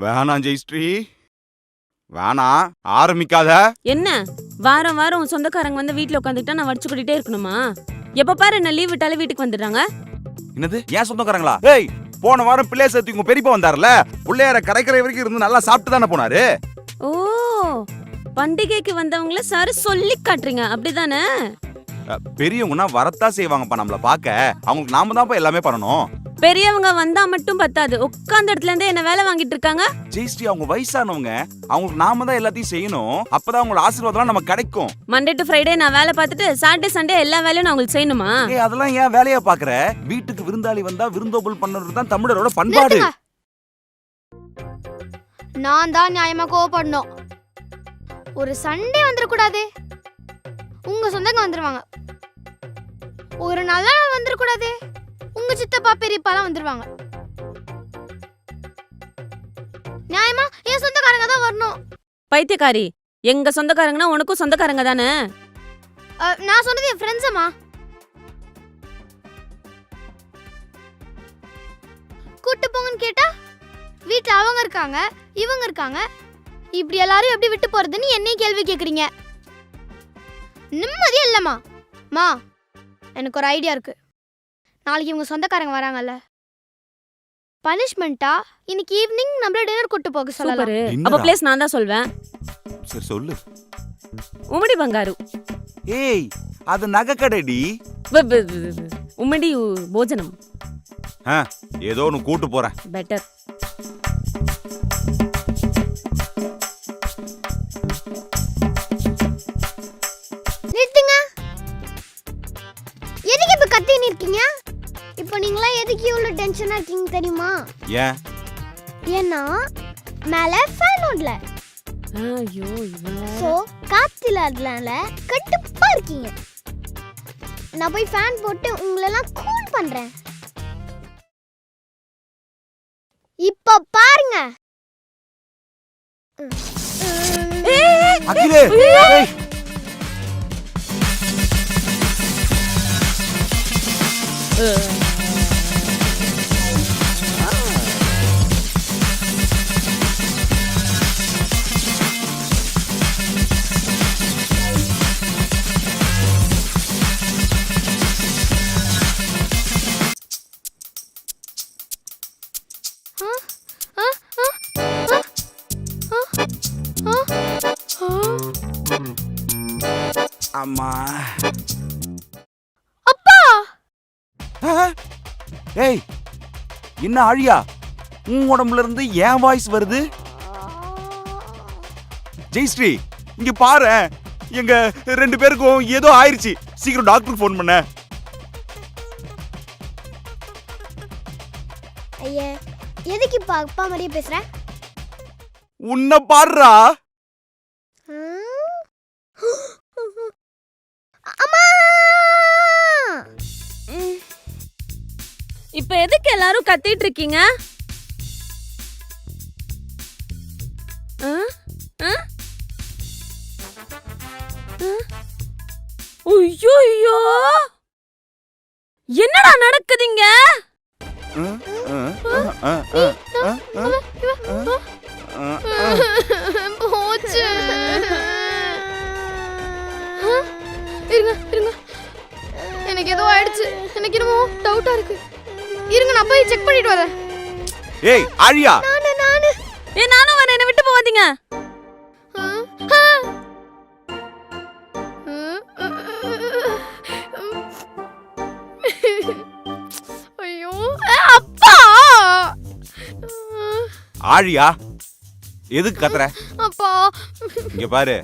வேணாம் ஜெயஸ்ரீ, வேணாம், ஆரம்பிக்காத. என்ன வாரம் வாரம் உன் சொந்தக்காரங்க வந்து வீட்டுல உட்காந்துக்கிட்டா நான் வடிச்சு கூட்டிட்டே இருக்கணுமா? எப்ப பாரு என்ன லீவ் விட்டாலே வீட்டுக்கு வந்துடுறாங்க. என்னது ஏன் சொந்தக்காரங்களா? ஏய், போன வாரம் பிள்ளைய சேர்த்து உங்க பெரியப்பா வந்தாருல, பிள்ளையார கரைக்கரை வரைக்கும் இருந்து நல்லா சாப்பிட்டு தானே போனாரு. ஓ, பண்டிகைக்கு வந்தவங்கள சார் சொல்லி காட்டுறீங்க அப்படிதானே? பெரியவங்கன்னா வரத்தா செய்வாங்கப்பா நம்மள பாக்க. அவங்களுக்கு நாம தான்ப்பா எல்லாமே பண்ணணும். பெரியவங்க வந்தா மட்டும் பத்தாது, உட்கார்ந்த இடத்துல இருந்தே என்ன வேலை வாங்கிட்டு இருக்காங்க. ஜெயஸ்ரீ அவங்க வயசானவங்க, அவங்களுக்கு நாம தான் எல்லாத்தையும் செய்யணும். அப்பதான் அவங்களோட ஆசீர்வாதம் நமக்கு கிடைக்கும். மண்டே டு ஃப்ரைடே நான் வேலை பார்த்துட்டு சாட்டர்டே சண்டே எல்லா வேலையும் நான் உங்களுக்கு செய்யணுமா? ஏய், அதெல்லாம் ஏன் வேலையா பாக்குற? வீட்டுக்கு விருந்தாளி வந்தா விருந்தோம்பல் பண்றது தான் தமிழரோட பண்பாடு. நான் தான் நியாயமா கோவப்படணும். ஒரு சண்டே வந்துடக்கூடாது, உங்க சொந்தங்க வந்துருவாங்க. ஒரு நல்ல நாள் வந்துடக்கூடாது, உங்க சித்தப்பா பெரியப்பாலாம் வந்துருவாங்க. நியாயமா என் சொந்தக்காரங்க தான் வரணும். பைத்தியக்காரி, எங்க சொந்தக்காரங்கன்னா உனக்கும் சொந்தக்காரங்க தானே? நான் சொன்னது என் ஃப்ரெண்ட்ஸம்மா. கூட்டு போங்கன்னு கேட்டா வீட்டுல அவங்க இருக்காங்க, இவங்க இருக்காங்க, இப்படி எல்லாரும் எப்படி விட்டு போறதுன்னு என்னையும் கேள்வி கேக்குறீங்க. நிம்மதியே இல்லம்மா. மா, எனக்கு ஒரு ஐடியா இருக்கு. நாளைக்கு இவங்க சொந்தக்காரங்க வராங்கல்ல, பனிஷ்மெண்டா இன்னைக்கு ஈவினிங் நம்மள டின்னர் கூட்டி போக சொல்லலாம். அப்ப பிளேஸ் நான் தான் சொல்வேன். சரி சொல்லு. உம்மடி பங்காரு. ஏய், அது நகைக்கடைடி. உம்மடி போஜனம். ஏதோ ஒன்னு கூட்டு போறேன். பெட்டர். நிறுத்துங்க. எதுக்கு இப்ப கத்தின்னு இருக்கீங்க? இப்போ நீங்களா எதுக்கு இவ்வளவு டென்ஷனா இருக்கீங்க தெரியுமா? ஏன்? ஏன்னா மேல ஃபேன் ஓடல. ஐயோ, சோ காத்துல அதனால கட்டுப்பா இருக்கீங்க. நான் போய் ஃபேன் போட்டு உங்களெல்லாம் கூல் பண்றேன். இப்ப பாருங்க. அகிலே, ஏய். அம்மா. அப்பா. ஏய், என்ன ஆழியா, உன் உடம்புல இருந்து ஏன் வாய்ஸ் வருது? ஜெயஸ்ரீ, இங்க பாரு, எங்க 2 பேருக்கும் ஏதோ ஆயிருச்சு. சீக்கிரம் டாக்டருக்கு ஃபோன் பண்ண. ஐயே, எதுக்கு இப்ப அப்பா மாதிரியே பேசுற? உன்னை பாருடா. அம்மா. இப்ப எதுக்கு எல்லாரும் கத்திட்டு இருக்கீங்க? ஐயோ, என்னடா நடக்குதுங்க? போச்சு. இருங்க இருங்க, எனக்கு ஏதோ ஆயிடுச்சு. எனக்கு என்னமோ டவுட்டா இருக்கு. இருங்க, நான் போய் செக் பண்ணிட்டு வரேன். ஏய் ஆழியா. நானும் வரேன், என்ன விட்டு போவாதீங்க. ஐயோ அப்பா. ஆழியா, எதுக்கு கத்துற? அப்பா இங்க பாரு,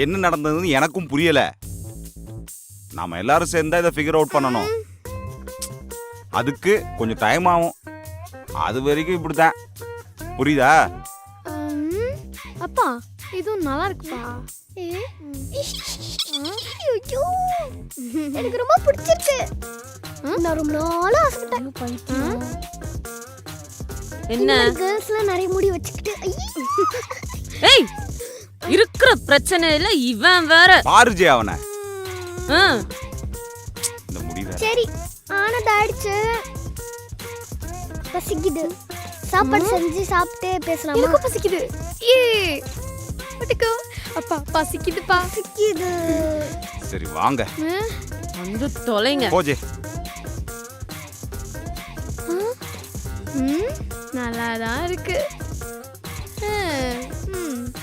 என்ன நடந்ததுன்னு எனக்கும் புரியல. நாம எல்லாரும் சேர்ந்தா இதை ஃபிகர் அவுட் பண்ணணும். அதுக்கு கொஞ்சம் டைம் ஆகும். அது வரைக்கும் இப்படிதான், புரியுதா? அப்பா இதுவும் நல்லா இருக்குப்பா. எனக்கு ரொம்ப பிடிச்சிருக்கு. நான் ரொம்ப நாளா ஆசைப்பட்டேன். என்ன கேர்ள்ஸ்லாம் நிறைய முடி வச்சுக்கிட்டு. ஏய், இருக்கிற பிரச்சனையில இவன் வேற. பாருஜே அவனை. இந்த முடி வேற. சரி, ஆனது ஆயிடுச்சு. பசிக்குது, சாப்பாடு செஞ்சு சாப்பிட்டே பேசலாமா? எனக்கு பசிக்குது. ஏ பட்டுக்கோ. அப்பா பசிக்குதுப்பா. பசிக்குது. சரி வாங்க வந்து தொலைங்க. போஜே. நல்லா தான் இருக்கு.